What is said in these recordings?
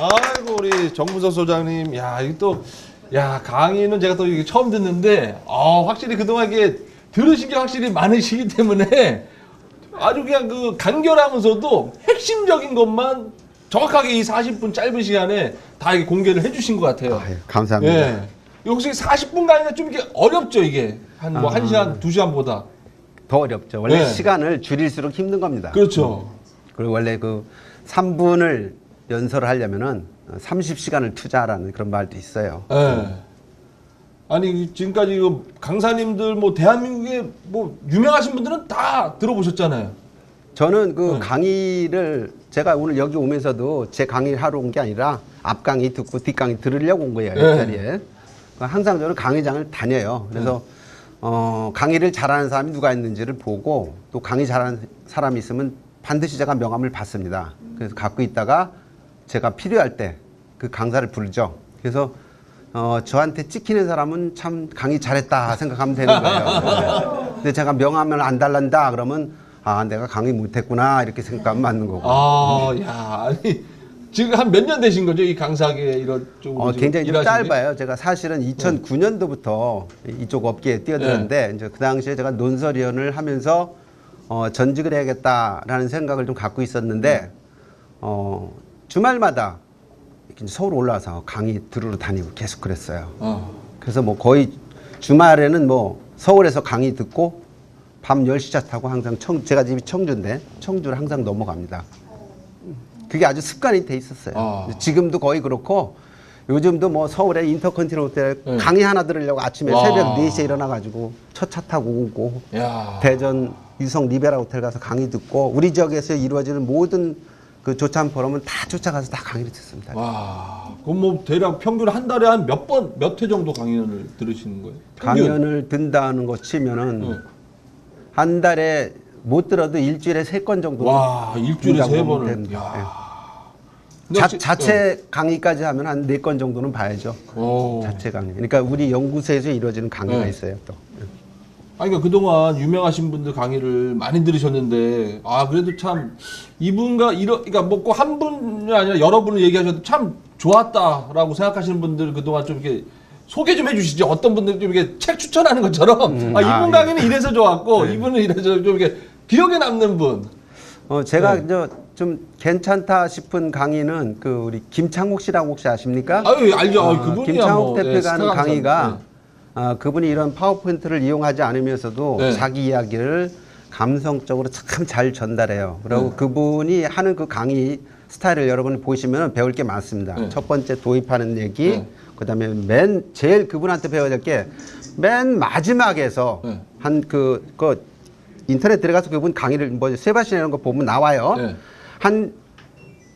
아이고 우리 정부석 소장님, 야 이게 또, 야 강의는 제가 또 이게 처음 듣는데, 확실히 그동안 이게 들으신 게 확실히 많으시기 때문에 아주 그냥 그 간결하면서도 핵심적인 것만 정확하게 이 40분 짧은 시간에 다 이게 공개를 해주신 것 같아요. 아유, 감사합니다. 예. 혹시 40분 강의가 좀 이게 어렵죠 이게 한 뭐 1시간, 2시간보다. 더 어렵죠. 원래 네. 시간을 줄일수록 힘든 겁니다. 그렇죠. 그리고 원래 그 3분을 연설을 하려면은 30시간을 투자하라는 그런 말도 있어요. 예. 아니 지금까지 그 강사님들 뭐 대한민국에 뭐 유명하신 분들은 다 들어보셨잖아요. 저는 그 네. 강의를 제가 오늘 여기 오면서도 제 강의를 하러 온 게 아니라 앞 강의 듣고 뒷 강의 들으려고 온 거예요. 네. 이 자리에. 항상 저는 강의장을 다녀요. 그래서 강의를 잘하는 사람이 누가 있는지를 보고 또 강의 잘하는 사람이 있으면 반드시 제가 명함을 받습니다. 그래서 갖고 있다가 제가 필요할 때 그 강사를 부르죠. 그래서 저한테 찍히는 사람은 참 강의 잘했다 생각하면 되는 거예요. 근데 제가 명함을 안 달란다 그러면 내가 강의 못했구나 이렇게 생각하면 맞는 거고. 야, 아니 지금 한 몇 년 되신 거죠 이 강사계 이런 쪽으로? 굉장히 좀 일하신 게? 짧아요. 제가 사실은 2009년도부터 이쪽 업계에 뛰어들었는데 이제 그 당시에 제가 논설위원을 하면서 전직을 해야겠다라는 생각을 좀 갖고 있었는데 주말마다 이렇게 서울 올라와서 강의 들으러 다니고 계속 그랬어요. 그래서 뭐 거의 주말에는 뭐 서울에서 강의 듣고 밤 10시 타고 항상 제가 집이 청주인데 청주를 항상 넘어갑니다. 그게 아주 습관이 돼 있었어요. 지금도 거의 그렇고 요즘도 뭐 서울에 인터컨티넨탈 호텔 강의 하나 들으려고 아침에 새벽 4시에 일어나가지고 첫 차 타고 오고 대전 유성 리베라 호텔 가서 강의 듣고 우리 지역에서 이루어지는 모든 그 조찬 포럼은 다 쫓아가서 다 강의를 듣습니다. 와, 그럼 뭐 대략 평균 한 달에 한 몇 회 정도 강연을 들으시는 거예요? 평균? 강연을 듣는다는 거 치면은 한 달에 못 들어도 일주일에 3건 정도. 와, 일주일에 3번을. 자체 강의까지 하면 한 4건 정도는 봐야죠. 자체 강의. 그러니까 우리 연구소에서 이루어지는 강의가 있어요, 또. 아니, 그러니까 그동안 유명하신 분들 강의를 많이 들으셨는데, 그래도 참, 그러니까 뭐 꼭 한 분이 아니라 여러 분을 얘기하셔도 참 좋았다라고 생각하시는 분들 그동안 좀 이렇게 소개 좀 해주시죠. 어떤 분들 좀 이렇게 책 추천하는 것처럼, 이분 강의는 이래서 좋았고, 이분은 이래서 좀 이렇게 기억에 남는 분. 제가 좀 괜찮다 싶은 강의는 그 우리 김창욱 씨라고 혹시 아십니까? 알죠. 그분이야 김창욱 뭐. 대표가 하는 스타 강의가 그분이 이런 파워포인트를 이용하지 않으면서도 자기 이야기를 감성적으로 참 잘 전달해요. 그리고 그분이 하는 그 강의 스타일을 여러분 보시면 배울 게 많습니다. 첫 번째 도입하는 얘기, 그다음에 제일 그분한테 배워야 될 게 맨 마지막에서 한 인터넷 들어가서 그분 강의를 뭐 세바시안 이런 거 보면 나와요. 한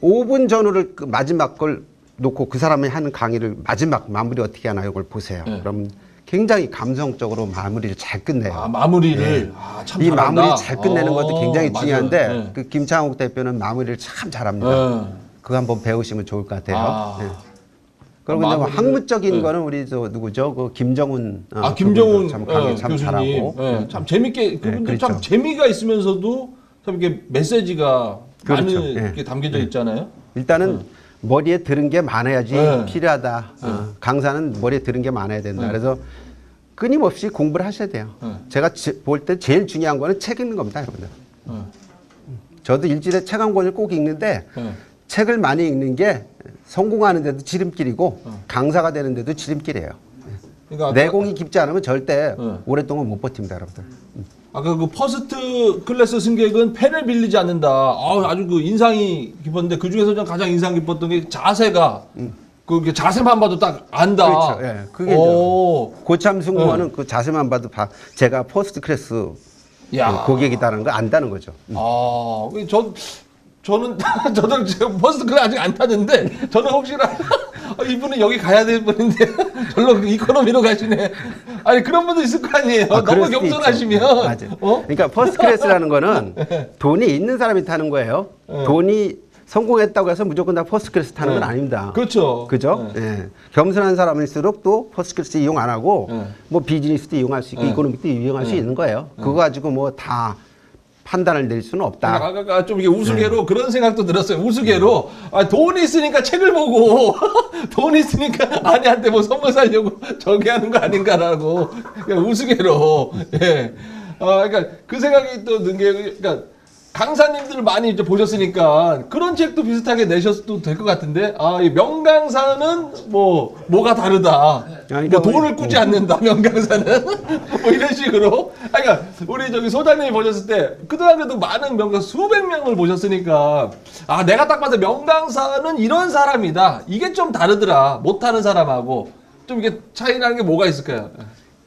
5분 전후를 그 마지막 걸 놓고 그 사람이 하는 강의를 마지막 마무리 어떻게 하나 이걸 보세요. 그럼 굉장히 감성적으로 마무리를 잘 끝내요. 마무리를 참 이 잘한다. 마무리 잘 끝내는 것도 굉장히 맞아요. 중요한데 그 김창욱 대표는 마무리를 참 잘합니다. 그거 한번 배우시면 좋을 것 같아요. 그리고 이제 학문적인 거는 우리 누구죠? 그 김정훈. 김정훈 참 강의 참 교수님. 잘하고. 참 재밌게 그분들 그렇죠. 참 재미가 있으면서도 참 이렇게 메시지가 그렇죠. 많이 이렇게 담겨져 있잖아요. 일단은 머리에 들은 게 많아야지 필요하다. 강사는 머리에 들은 게 많아야 된다. 그래서 끊임없이 공부를 하셔야 돼요. 제가 볼 때 제일 중요한 거는 책 읽는 겁니다, 여러분들. 저도 일주일에 책 한 권을 꼭 읽는데 책을 많이 읽는 게 성공하는 데도 지름길이고 강사가 되는 데도 지름길이에요. 그러니까 내공이 깊지 않으면 절대 오랫동안 못 버팁니다, 여러분들. 아까 그 퍼스트 클래스 승객은 펜을 빌리지 않는다. 아주 그 인상이 깊었는데 그 중에서 가장 인상 깊었던 게 자세가 그 자세만 봐도 딱 안다. 그렇죠. 예. 그게 고참 승무원은 그 자세만 봐도 제가 퍼스트 클래스 고객이다는 거 안다는 거죠. 저는 저도 지금 퍼스트 클래스 아직 안 탔는데 저는 혹시나 이분은 여기 가야 될 분인데 절로 이코노미로 가시네. 아니 그런 분도 있을 거 아니에요. 너무 겸손하시면. 맞아요. 그러니까 퍼스트 클래스라는 거는 돈이 있는 사람이 타는 거예요. 돈이 성공했다고 해서 무조건 다 퍼스트 클래스 타는 건 아닙니다. 그렇죠. 그죠? 겸손한 사람일수록 또 퍼스트 클래스 이용 안 하고 뭐 비즈니스도 이용할 수 있고 이코노미도 이용할 수 있는 거예요. 그거 가지고 뭐 다 판단을 내릴 수는 없다. 아까 좀 이게 우스개로 그런 생각도 들었어요. 우스개로 돈이 있으니까 책을 보고 돈이 있으니까 아내한테 뭐 선물 사려고 저기 하는 거 아닌가라고 그냥 우스개로. 예. 그러니까 그 생각이 또 든 게 그러니까 강사님들 많이 이제 보셨으니까 그런 책도 비슷하게 내셨도 될 것 같은데 이 명강사는 뭐가 다르다. 그러니까 뭐 돈을 꾸지 않는다 명강사는 뭐 이런 식으로. 그러니까 우리 저기 소장님이 보셨을 때 그동안 그래도 많은 명강사 수백 명을 보셨으니까 내가 딱 봐도 명강사는 이런 사람이다. 이게 좀 다르더라. 못하는 사람하고 좀 이게 차이 나는 게 뭐가 있을까요?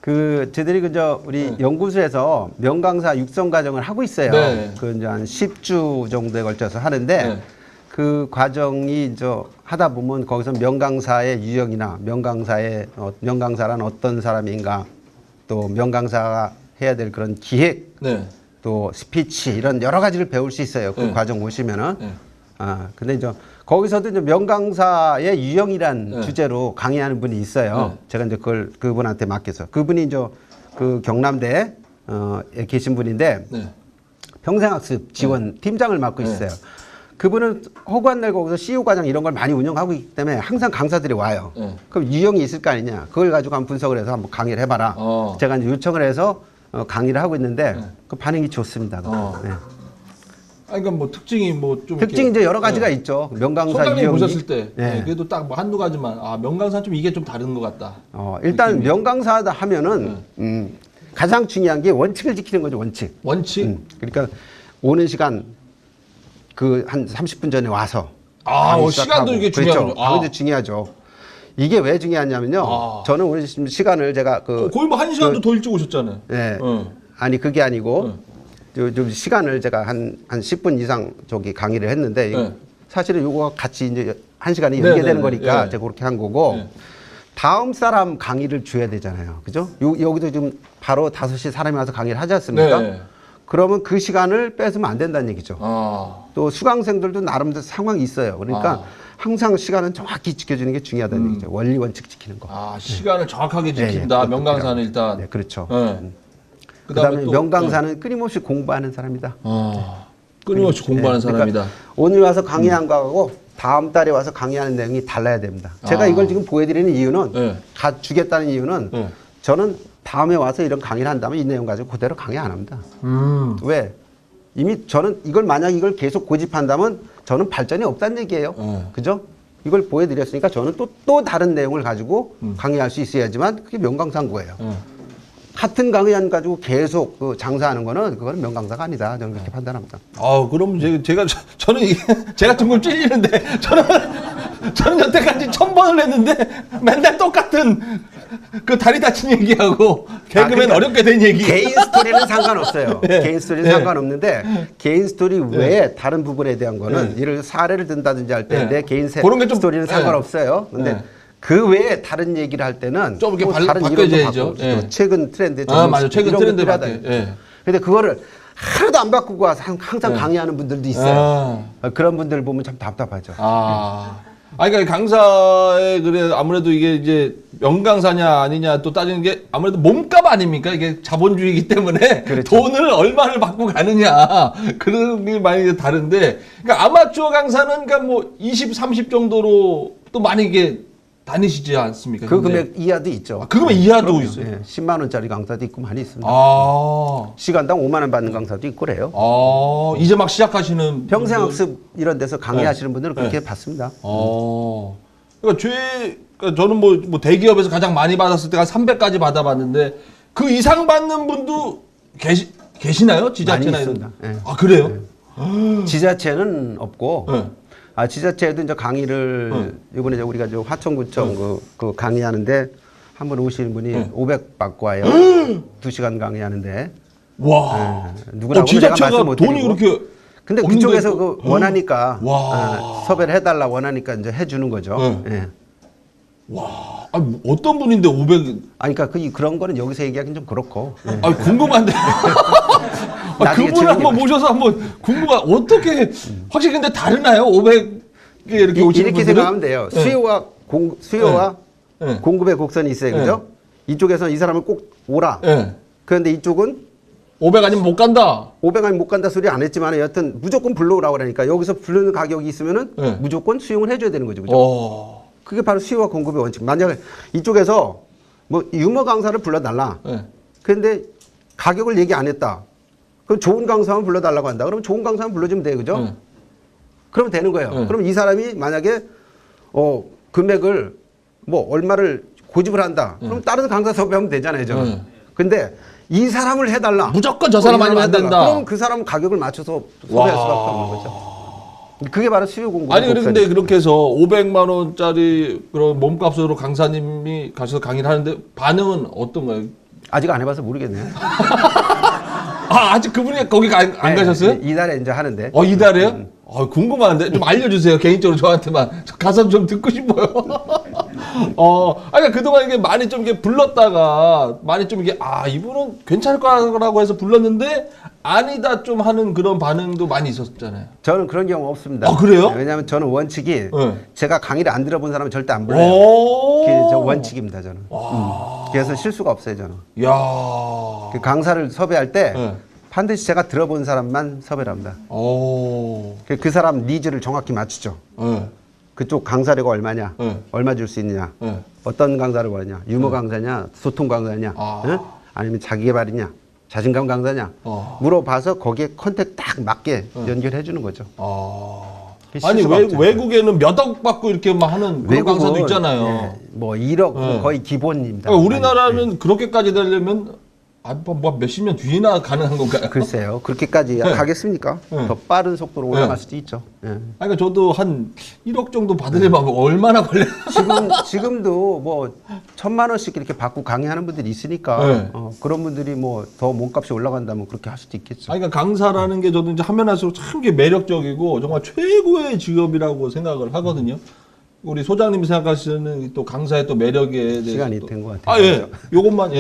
저희들이 우리 연구소에서 명강사 육성 과정을 하고 있어요. 네. 이제 한 10주 정도에 걸쳐서 하는데 그 과정이 하다 보면 거기서 명강사의 유형이나 명강사란 어떤 사람인가, 또 명강사가 해야 될 그런 기획, 또 스피치 이런 여러 가지를 배울 수 있어요. 그 과정 보시면은. 근데 거기서도 이제 명강사의 유형이란 주제로 강의하는 분이 있어요. 제가 이제 그분한테 맡겨서. 그분이 그 경남대에 계신 분인데 평생학습 지원 팀장을 맡고 있어요. 그분은 허구한 날 거기서 CU 과정 이런 걸 많이 운영하고 있기 때문에 항상 강사들이 와요. 그럼 유형이 있을 거 아니냐. 그걸 가지고 한번 분석을 해서 한번 강의를 해봐라. 제가 이제 요청을 해서 강의를 하고 있는데 그 반응이 좋습니다. 그러니까 뭐 특징이 좀 특징이 이제 여러 가지가 있죠. 명강사 소장님 유형이 보셨을 때 그래도 딱 뭐 한두 가지만 명강사 좀 이게 좀 다른 것 같다. 일단 느낌이. 명강사다 하면은 가장 중요한 게 원칙을 지키는 거죠. 원칙. 그러니까 오는 시간 한 30분 전에 와서 시간도 이게 중요하죠. 그게 중요하죠. 이게 왜 중요하냐면요. 저는 오늘 시간을 제가 거의 뭐 1시간도 더 일찍 오셨잖아요. 아니 그게 아니고 좀 시간을 제가 한 10분 이상 강의를 했는데 사실은 요거 같이 이제 1시간이 연계되는 거니까 제가 그렇게 한 거고 다음 사람 강의를 줘야 되잖아요. 그죠? 여기도 지금 바로 5시 사람이 와서 강의를 하지 않습니까? 그러면 그 시간을 뺏으면 안 된다는 얘기죠. 또 수강생들도 나름대로 상황이 있어요. 그러니까 항상 시간은 정확히 지켜주는 게 중요하다는 얘기죠. 원리 원칙 지키는 거. 시간을 정확하게 지킨다. 명강사는 일단. 네, 그렇죠. 그다음에 명강사는 끊임없이 공부하는 사람이다. 끊임없이 공부하는 사람이다. 그러니까 오늘 와서 강의한 거하고 다음 달에 와서 강의하는 내용이 달라야 됩니다. 제가 이걸 지금 보여드리는 이유는 주겠다는 이유는 저는 다음에 와서 이런 강의를 한다면 이 내용 가지고 그대로 강의 안 합니다. 왜? 이미 저는 이걸 계속 고집한다면 저는 발전이 없다는 얘기예요. 그죠? 이걸 보여드렸으니까 저는 또 다른 내용을 가지고 강의할 수 있어야지만 그게 명강사인 거예요. 같은 강의안 가지고 계속 장사하는 거는 그거는 명강사가 아니다. 저는 그렇게 판단합니다. 그럼 저는 제가 둥글 찔리는데 저는 여태까지 1000번을 했는데 맨날 똑같은 그 다리 다친 얘기하고 개그맨 그러니까 어렵게 된 얘기. 개인 스토리는 상관없어요. 개인 스토리는 상관없는데 개인 스토리 외에 다른 부분에 대한 거는 예를 들어 사례를 든다든지 할 때 내 개인 스토리는 상관없어요. 근데 그 외에 다른 얘기를 할 때는 좀 이렇게 다른 바꿔줘야죠. 최근 트렌드 맞아. 최근 트렌드 하다. 근데 그거를 하나도 안 바꾸고 와서 항상 강의하는 분들도 있어요. 그런 분들 보면 참 답답하죠. 그러니까 강사의 아무래도 이게 이제 명강사냐 아니냐 또 따지는 게 아무래도 몸값 아닙니까? 이게 자본주의이기 때문에 그렇죠. 돈을 얼마를 받고 가느냐 그런 게 많이 다른데, 그러니까 아마추어 강사는 그러니까 뭐 20, 30 정도로 또 많이 이게 다니시지 않습니까? 그 금액 이하도 있죠. 그 금액 이하도 있어요. 10만 원짜리 강사도 있고 많이 있습니다. 시간당 5만 원 받는 강사도 있고 그래요. 이제 막 시작하시는 평생학습 이런 데서 강의하시는 분들은 그렇게 받습니다. 그러니까 저는 뭐 대기업에서 가장 많이 받았을 때가 300까지 받아봤는데 그 이상 받는 분도 계시나요? 지자체나 많이 이런. 있습니다. 그래요? 지자체는 없고. 지자체에도 이제 강의를 이번에 우리가 화천구청 그 강의하는데 한 번 오시는 분이 500 받고 와요. 2시간 강의하는데. 와. 누구라고 지자체가 돈이 그렇게. 근데 그쪽에서 원하니까 섭외를 해달라 원하니까 이제 해주는 거죠. 와. 어떤 분인데 500? 그러니까 그런 거는 여기서 얘기하기는 좀 그렇고. 궁금한데. 그분 한번 모셔서 한번 어떻게 확실히 근데 다르나요? 500개 이렇게 오시는 이렇게 생각하면 돼요. 수요와 공급의 곡선이 있어요, 그죠? 이쪽에서 이 사람을 꼭 오라. 그런데 이쪽은 500 아니면 못 간다. 500 아니면 못 간다 소리 안 했지만 여하튼 무조건 불러오라고 그러니까 여기서 부르는 가격이 있으면은 네. 무조건 수용을 해줘야 되는 거죠. 그죠? 그게 바로 수요와 공급의 원칙. 만약에 이쪽에서 뭐 유머 강사를 불러달라. 네. 그런데 가격을 얘기 안 했다. 그럼 좋은 강사만 불러달라고 한다. 그러면 좋은 강사만 불러주면 돼. 그죠? 네. 그러면 되는 거예요. 네. 그럼 이 사람이 만약에 금액을 뭐 얼마를 고집을 한다. 그럼 다른 강사 섭외하면 되잖아요. 저는. 네. 근데 이 사람을 해달라. 무조건 저 사람 아니면 안 된다. 그럼 그 사람 가격을 맞춰서 섭외할 수밖에 없는 거죠. 그게 바로 수요 공급. 아니 근데 그렇게 해서 500만 원짜리 그런 몸값으로 강사님이 가셔서 강의를 하는데 반응은 어떤가요? 아직 안 해봐서 모르겠네요. 아직 그분이 거기 안 가셨어요? 이달에 이제 하는데. 이달에요? 궁금한데 좀 알려주세요. 개인적으로 저한테만 가서 좀 듣고 싶어요. 그러니까 그동안 이게 많이 좀 이게 불렀다가 많이 좀 이게 이분은 괜찮을 거라고 해서 불렀는데 아니다 좀 하는 그런 반응도 많이 있었잖아요. 저는 그런 경우 없습니다. 그래요? 왜냐하면 저는 원칙이 네. 제가 강의를 안 들어본 사람은 절대 안 불러요. 그게 저 원칙입니다. 저는. 그래서 실수가 없어요. 저는. 야. 그 강사를 섭외할 때 네. 반드시 제가 들어본 사람만 섭외를 합니다. 그 사람 니즈를 정확히 맞추죠. 네. 그쪽 강사료가 얼마냐, 네. 얼마 줄 수 있느냐, 네. 어떤 강사를 원하냐, 유머 강사냐, 소통 강사냐, 응? 아니면 자기개발이냐, 자신감 강사냐 물어봐서 거기에 컨택 딱 맞게 연결해 주는 거죠. 아니 외국에는 몇 억 받고 이렇게 막 하는 그런 강사도 있잖아요. 네, 뭐 1억 거의 기본입니다. 그러니까 우리나라는 그렇게까지 되려면 뭐 몇십 년 뒤나 가능한 건가요? 글쎄요. 그렇게까지 가겠습니까? 더 빠른 속도로 올라갈 수도 있죠. 그러니까 저도 한 1억 정도 받으려면 얼마나 걸려요? 지금도 뭐 1,000만 원씩 이렇게 받고 강의하는 분들이 있으니까 그런 분들이 뭐 더 몸값이 올라간다면 그렇게 할 수도 있겠죠. 그러니까 강사라는 게 저도 이제 하면 할수록 참 게 매력적이고 정말 최고의 직업이라고 생각을 하거든요. 우리 소장님이 생각하시는 또 강사의 또 매력에 대해서 시간이 된 것 같아요. 예. 요것만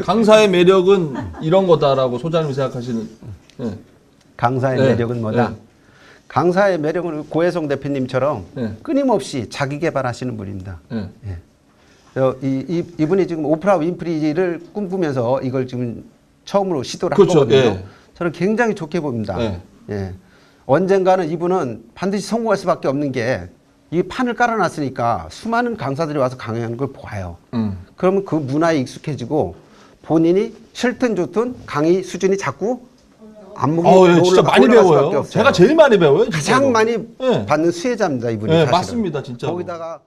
강사의 매력은 이런 거다라고 소장님이 생각하시는. 강사의 매력은 뭐다? 강사의 매력은 고혜성 대표님처럼 끊임없이 자기 개발하시는 분입니다. 이분이 지금 오프라 윈프리를 꿈꾸면서 이걸 지금 처음으로 시도를 한 거거든요. 저는 굉장히 좋게 봅니다. 언젠가는 이분은 반드시 성공할 수밖에 없는 게 이 판을 깔아놨으니까 수많은 강사들이 와서 강의하는 걸 봐요. 그러면 그 문화에 익숙해지고 본인이 싫든 좋든 강의 수준이 자꾸 안목이 진짜 많이 배워요. 제가 제일 많이 배워요. 진짜로. 가장 많이 받는 수혜자입니다. 이분이 사실은. 맞습니다. 진짜. 거기다가